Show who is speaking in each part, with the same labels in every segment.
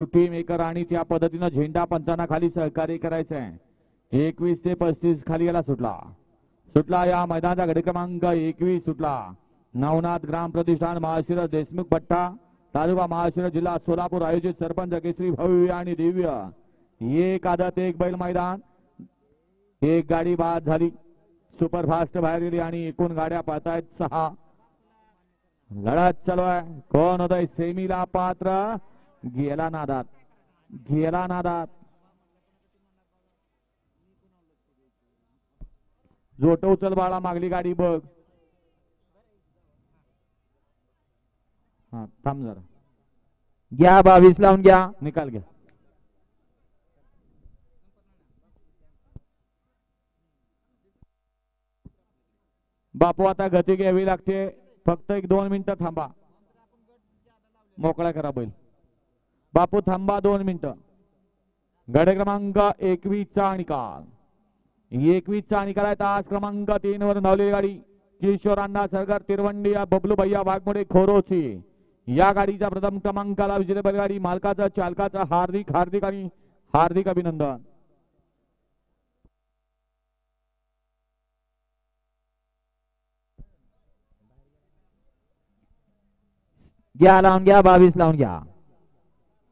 Speaker 1: Team maker आणि त्या पद्धतीनं झेंडा पंचांना खाली सहकार्य करायचं आहे। 21 ते 35 खाली याला सुटला या मैदानाचा गडी क्रमांक 21 सुटला। नवनाथ ग्राम प्रतिष्ठान महाशिरस देशमुख पट्टा तालुका महाशिरस जिल्हा सोलापूर आयोजित सरपंच केसरी भव्य आणि दिव्य एक आदत एक बैल मैदान। एक गाडी बाद झाली, सुपरफास्ट बाहेर गेली आणि एकूण गाड्या पाहतायत 6। लढत चालू आहे, कोण होतंय सेमीला पात्र? गेला नादात जोटो उचल बाळा, मागली गाडी बघ। हा थांब जरा,
Speaker 2: घ्या 22 लावून घ्या,
Speaker 1: निकाल घ्या। बापू आता गती घ्यावी लागते, फक्त 1-2 मिनिटं थांबा, मोकळा करा बैल। बापू थांबा 2 मिनिटं। गड क्रमांक 21 चा निकाल, 21 चा निकाल आहे। तास क्रमांक 3 वर धावलेली गाडी किशोर अण्णा सरगर तिरवंडी या बबलू भैया वाघमोडे खोरोची या गाडीच्या प्रथम क्रमांकाला विजेते बैलगाडी मालकाचा चालकाचा हार्दिक अभिनंदन।
Speaker 2: घ्या लावून घ्या 22 लावून घ्या।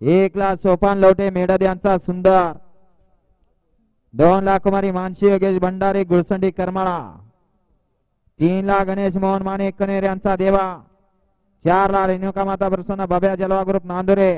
Speaker 2: 1 लाख सोपान लवटे मेडद यांचा सुंदर, 2 लाख कुमारी मानसी योगेश भंडारे गुळसंडी करमाळा, 3 लाख गणेश मोहन माने कनेर यांचा देवा, 4 लाख रेणुका माता प्रसन्न बब्या जलवा ग्रुप नांदुरे,